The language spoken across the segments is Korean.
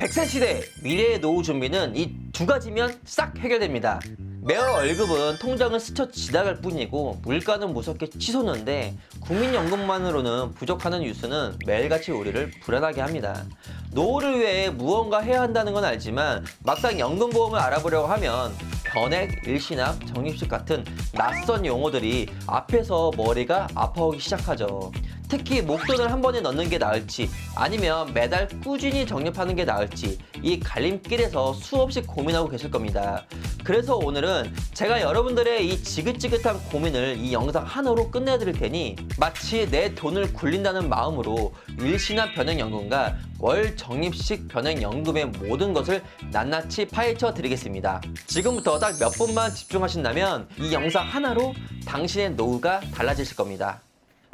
100세 시대 미래의 노후 준비는 이 두 가지면 싹 해결됩니다. 매월 월급은 통장을 스쳐 지나갈 뿐이고 물가는 무섭게 치솟는데 국민연금만으로는 부족하는 뉴스는 매일같이 우리를 불안하게 합니다. 노후를 위해 무언가 해야 한다는 건 알지만 막상 연금보험을 알아보려고 하면 변액, 일시납, 적립식 같은 낯선 용어들이 앞에서 머리가 아파오기 시작하죠. 특히 목돈을 한 번에 넣는 게 나을지 아니면 매달 꾸준히 적립하는 게 나을지 이 갈림길에서 수없이 고민하고 계실 겁니다. 그래서 오늘은 제가 여러분들의 이 지긋지긋한 고민을 이 영상 하나로 끝내드릴 테니 마치 내 돈을 굴린다는 마음으로 일시납 변액연금과 월 적립식 변액연금의 모든 것을 낱낱이 파헤쳐 드리겠습니다. 지금부터 딱 몇 분만 집중하신다면 이 영상 하나로 당신의 노후가 달라지실 겁니다.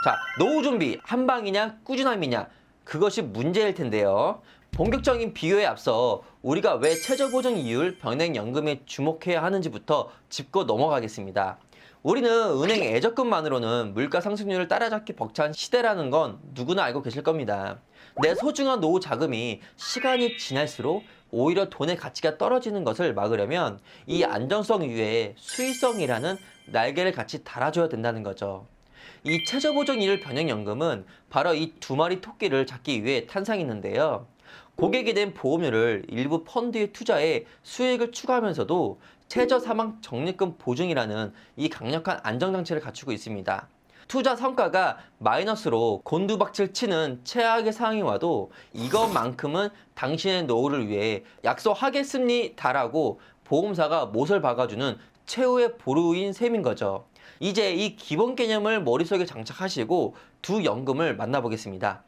자, 노후 준비 한방이냐 꾸준함이냐 그것이 문제일 텐데요. 본격적인 비교에 앞서 우리가 왜 최저보정 이율 변액연금에 주목해야 하는지부터 짚고 넘어가겠습니다. 우리는 은행 예적금만으로는 물가 상승률을 따라잡기 벅찬 시대라는 건 누구나 알고 계실 겁니다. 내 소중한 노후 자금이 시간이 지날수록 오히려 돈의 가치가 떨어지는 것을 막으려면 이 안정성 위에 수익성이라는 날개를 같이 달아줘야 된다는 거죠. 이 최저보정이율 변액연금은 바로 이 두 마리 토끼를 잡기 위해 탄생했는데요. 고객이 낸 보험료를 일부 펀드에 투자해 수익을 추가하면서도 최저사망 적립금 보증이라는 이 강력한 안정장치를 갖추고 있습니다. 투자 성과가 마이너스로 곤두박질 치는 최악의 상황이 와도 이것만큼은 당신의 노후를 위해 약속하겠습니다라고 보험사가 못을 박아주는 최후의 보루인 셈인 거죠. 이제 이 기본 개념을 머릿속에 장착하시고 두 연금을 만나보겠습니다.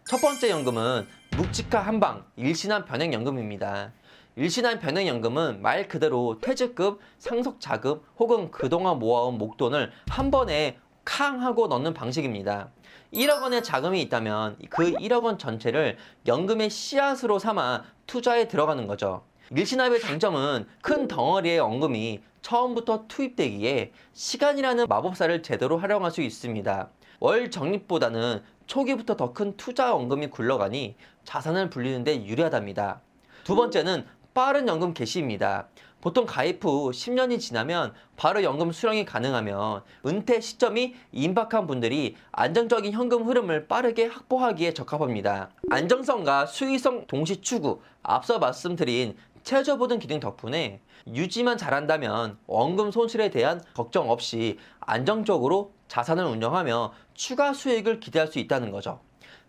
첫 번째 연금은 묵직한 한방 일시납 변액연금입니다. 일시납 변액연금은 말 그대로 퇴직금, 상속자금 혹은 그동안 모아온 목돈을 한 번에 캉 하고 넣는 방식입니다. 1억 원의 자금이 있다면 그 1억 원 전체를 연금의 씨앗으로 삼아 투자에 들어가는 거죠. 일시납의 장점은 큰 덩어리의 원금이 처음부터 투입되기에 시간이라는 마법사를 제대로 활용할 수 있습니다. 월 적립보다는 초기부터 더 큰 투자 원금이 굴러가니 자산을 불리는 데 유리하답니다. 두 번째는 빠른 연금 개시입니다. 보통 가입 후 10년이 지나면 바로 연금 수령이 가능하며 은퇴 시점이 임박한 분들이 안정적인 현금 흐름을 빠르게 확보하기에 적합합니다. 안정성과 수익성 동시 추구, 앞서 말씀드린 최저보증 기능 덕분에 유지만 잘한다면 원금 손실에 대한 걱정 없이 안정적으로 자산을 운영하며 추가 수익을 기대할 수 있다는 거죠.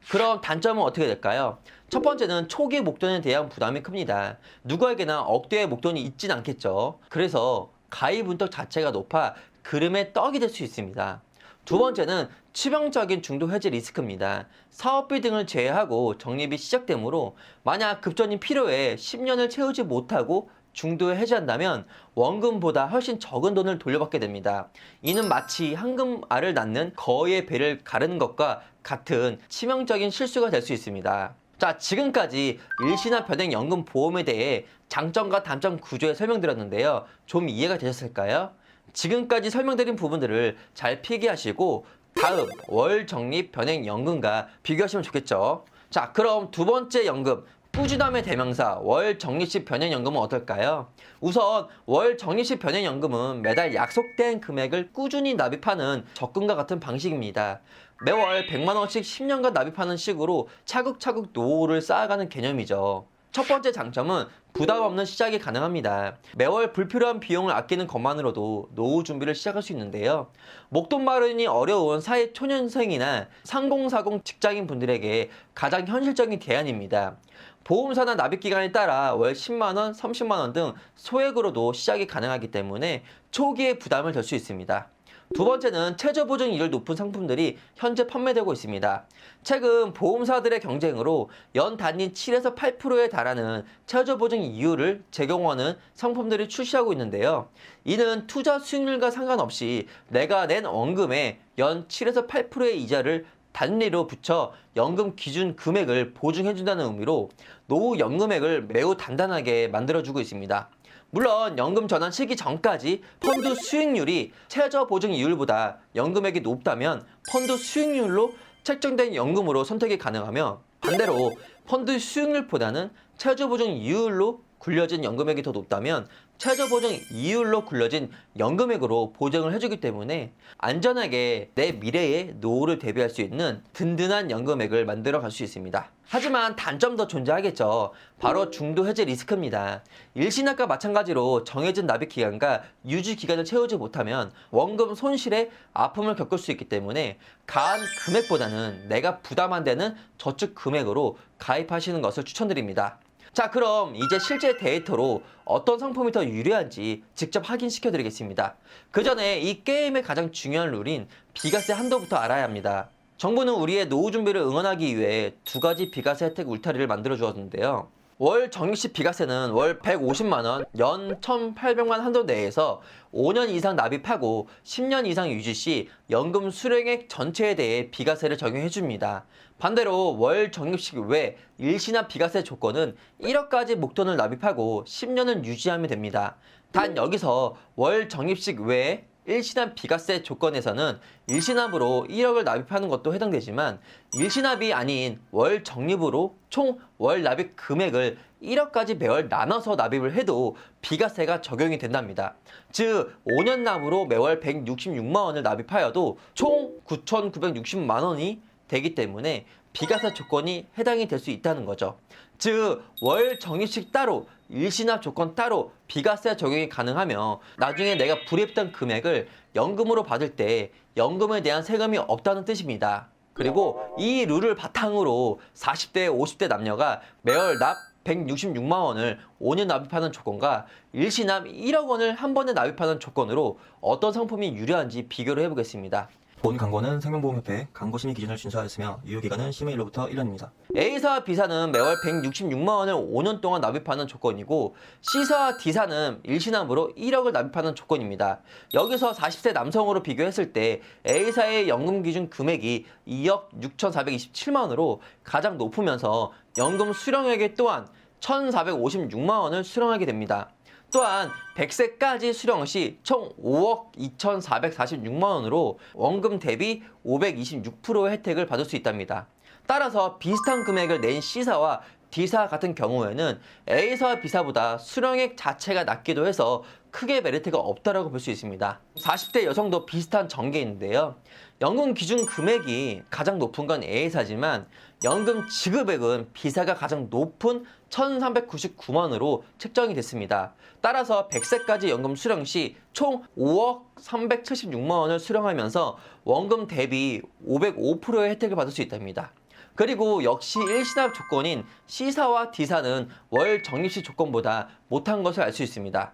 그럼 단점은 어떻게 될까요? 첫 번째는 초기 목돈에 대한 부담이 큽니다. 누구에게나 억대의 목돈이 있진 않겠죠. 그래서 가입 운떡 자체가 높아 그름의 떡이 될 수 있습니다. 두 번째는 치명적인 중도 해지 리스크입니다. 사업비 등을 제외하고 적립이 시작되므로 만약 급전이 필요해 10년을 채우지 못하고 중도에 해지한다면 원금보다 훨씬 적은 돈을 돌려받게 됩니다. 이는 마치 황금알을 낳는 거의 배를 가르는 것과 같은 치명적인 실수가 될 수 있습니다. 자, 지금까지 일시납 변액연금 보험에 대해 장점과 단점 구조에 설명드렸는데요. 좀 이해가 되셨을까요? 지금까지 설명드린 부분들을 잘 필기하시고 다음 월 적립 변액연금과 비교하시면 좋겠죠. 자, 그럼 두 번째 연금 꾸준함의 대명사 월 적립식 변액연금은 어떨까요? 우선 월 적립식 변액연금은 매달 약속된 금액을 꾸준히 납입하는 적금과 같은 방식입니다. 매월 100만 원씩 10년간 납입하는 식으로 차곡차곡 노후를 쌓아가는 개념이죠. 첫 번째 장점은 부담 없는 시작이 가능합니다. 매월 불필요한 비용을 아끼는 것만으로도 노후 준비를 시작할 수 있는데요. 목돈 마련이 어려운 사회 초년생이나 상공사공 직장인 분들에게 가장 현실적인 대안입니다. 보험사나 납입 기간에 따라 월 10만원, 30만원 등 소액으로도 시작이 가능하기 때문에 초기에 부담을 덜 수 있습니다. 두 번째는 최저보증이율 높은 상품들이 현재 판매되고 있습니다. 최근 보험사들의 경쟁으로 연 단위 7에서 8%에 달하는 최저보증 이율을 제공하는 상품들이 출시하고 있는데요. 이는 투자 수익률과 상관없이 내가 낸 원금에 연 7에서 8%의 이자를 단리로 붙여 연금 기준 금액을 보증해준다는 의미로 노후 연금액을 매우 단단하게 만들어주고 있습니다. 물론 연금 전환 시기 전까지 펀드 수익률이 최저 보증 이율보다 연금액이 높다면 펀드 수익률로 책정된 연금으로 선택이 가능하며 반대로 펀드 수익률보다는 최저보증 이율로 굴려진 연금액이 더 높다면 최저보증 이율로 굴려진 연금액으로 보장을 해주기 때문에 안전하게 내 미래의 노후를 대비할 수 있는 든든한 연금액을 만들어 갈 수 있습니다. 하지만 단점도 존재하겠죠. 바로 중도 해지 리스크입니다. 일신압과 마찬가지로 정해진 납입 기간과 유지 기간을 채우지 못하면 원금 손실에 아픔을 겪을 수 있기 때문에 가한 금액보다는 내가 부담 안 되는 저축 금액으로 가입하시는 것을 추천드립니다. 자, 그럼 이제 실제 데이터로 어떤 상품이 더 유리한지 직접 확인시켜 드리겠습니다. 그 전에 이 게임의 가장 중요한 룰인 비과세 한도부터 알아야 합니다. 정부는 우리의 노후 준비를 응원하기 위해 두 가지 비과세 혜택 울타리를 만들어 주었는데요. 월 적립식 비과세는 월 150만원, 연 1,800만 한도 내에서 5년 이상 납입하고 10년 이상 유지 시 연금 수령액 전체에 대해 비과세를 적용해 줍니다. 반대로 월 적립식 외 일시납 비과세 조건은 1억까지 목돈을 납입하고 10년을 유지하면 됩니다. 단 여기서 월 적립식 외에 일시납 비과세 조건에서는 일시납으로 1억을 납입하는 것도 해당되지만 일시납이 아닌 월 적립으로 총 월 납입 금액을 1억까지 매월 나눠서 납입을 해도 비과세가 적용이 된답니다. 즉 5년 납으로 매월 166만 원을 납입하여도 총 9,960만 원이 되기 때문에 비과세 조건이 해당이 될 수 있다는 거죠. 즉 월 적립식 따로 일시납 조건 따로 비과세 적용이 가능하며 나중에 내가 불입했던 금액을 연금으로 받을 때 연금에 대한 세금이 없다는 뜻입니다. 그리고 이 룰을 바탕으로 40대 50대 남녀가 매월 납 166만 원을 5년 납입하는 조건과 일시납 1억 원을 한 번에 납입하는 조건으로 어떤 상품이 유리한지 비교를 해보겠습니다. 본 광고는 생명보험협회 광고심의 기준을 준수하였으며 유효기간은 심의일로부터 1년입니다. A사와 B사는 매월 166만 원을 5년 동안 납입하는 조건이고 C사와 D사는 일시납으로 1억을 납입하는 조건입니다. 여기서 40세 남성으로 비교했을 때 A사의 연금 기준 금액이 2억 6,427만 원으로 가장 높으면서 연금 수령액이 또한 1,456만 원을 수령하게 됩니다. 또한 100세까지 수령 시 총 5억 2,446만 원으로 원금 대비 526%의 혜택을 받을 수 있답니다. 따라서 비슷한 금액을 낸 C사와 D사 같은 경우에는 A사와 B사보다 수령액 자체가 낮기도 해서 크게 메리트가 없다고 볼 수 있습니다. 40대 여성도 비슷한 전개인데요. 연금 기준 금액이 가장 높은 건 A사지만 연금 지급액은 B사가 가장 높은 1,399만원으로 책정이 됐습니다. 따라서 100세까지 연금 수령 시 총 5억 376만원을 수령하면서 원금 대비 505%의 혜택을 받을 수 있답니다. 그리고 역시 일시납 조건인 C사와 D사는 월 적립식 조건보다 못한 것을 알 수 있습니다.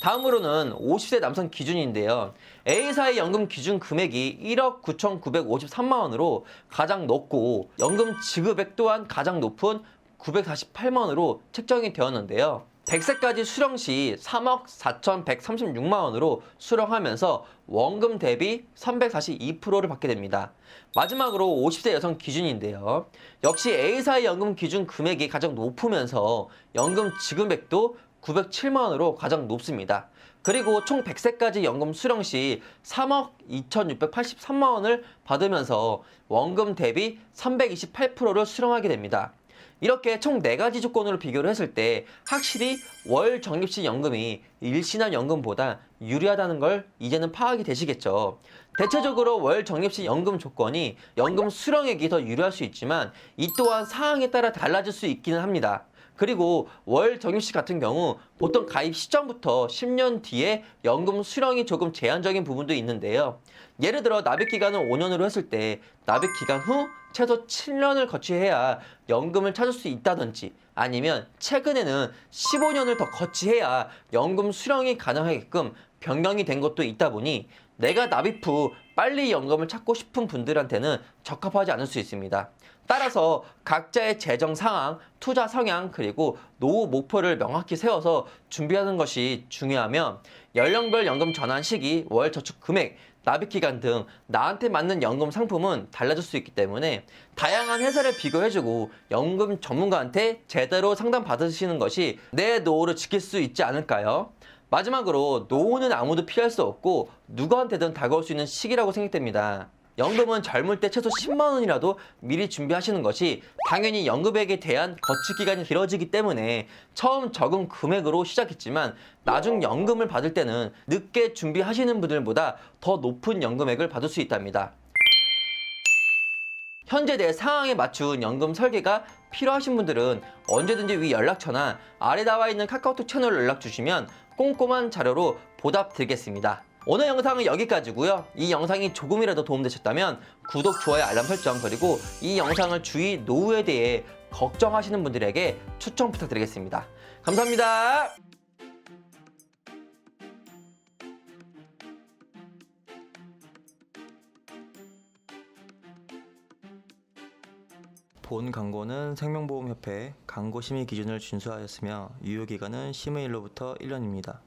다음으로는 50세 남성 기준인데요. A사의 연금 기준 금액이 1억 9,953만 원으로 가장 높고 연금 지급액 또한 가장 높은 948만 원으로 책정이 되었는데요. 100세까지 수령 시 3억 4,136만 원으로 수령하면서 원금 대비 342%를 받게 됩니다. 마지막으로 50세 여성 기준인데요. 역시 A사의 연금 기준 금액이 가장 높으면서 연금 지급액도 907만 원으로 가장 높습니다. 그리고 총 100세까지 연금 수령 시 3억 2,683만 원을 받으면서 원금 대비 328%를 수령하게 됩니다. 이렇게 총 4가지 조건으로 비교를 했을 때 확실히 월 적립식 연금이 일시납 연금보다 유리하다는 걸 이제는 파악이 되시겠죠. 대체적으로 월 적립식 연금 조건이 연금 수령액이 더 유리할 수 있지만 이 또한 사항에 따라 달라질 수 있기는 합니다. 그리고 월 적립식 같은 경우 보통 가입 시점부터 10년 뒤에 연금 수령이 조금 제한적인 부분도 있는데요. 예를 들어 납입 기간을 5년으로 했을 때 납입 기간 후 최소 7년을 거치해야 연금을 찾을 수 있다든지 아니면 최근에는 15년을 더 거치해야 연금 수령이 가능하게끔 변경이 된 것도 있다 보니 내가 납입 후 빨리 연금을 찾고 싶은 분들한테는 적합하지 않을 수 있습니다. 따라서 각자의 재정 상황, 투자 성향, 그리고 노후 목표를 명확히 세워서 준비하는 것이 중요하며 연령별 연금 전환 시기, 월 저축 금액, 납입 기간 등 나한테 맞는 연금 상품은 달라질 수 있기 때문에 다양한 회사를 비교해주고 연금 전문가한테 제대로 상담 받으시는 것이 내 노후를 지킬 수 있지 않을까요? 마지막으로 노후는 아무도 피할 수 없고 누구한테든 다가올 수 있는 시기라고 생각됩니다. 연금은 젊을 때 최소 10만 원이라도 미리 준비하시는 것이 당연히 연금액에 대한 거치 기간이 길어지기 때문에 처음 적은 금액으로 시작했지만 나중 연금을 받을 때는 늦게 준비하시는 분들보다 더 높은 연금액을 받을 수 있답니다. 현재 내 상황에 맞춘 연금 설계가 필요하신 분들은 언제든지 위 연락처나 아래 나와 있는 카카오톡 채널로 연락 주시면 꼼꼼한 자료로 보답 드리겠습니다. 오늘 영상은 여기까지고요. 이 영상이 조금이라도 도움되셨다면 구독, 좋아요, 알람 설정, 그리고 이 영상을 주위 노후에 대해 걱정하시는 분들에게 추천 부탁드리겠습니다. 감사합니다. 본 광고는 생명보험협회 광고심의 기준을 준수하였으며 유효기간은 심의일로부터 1년입니다.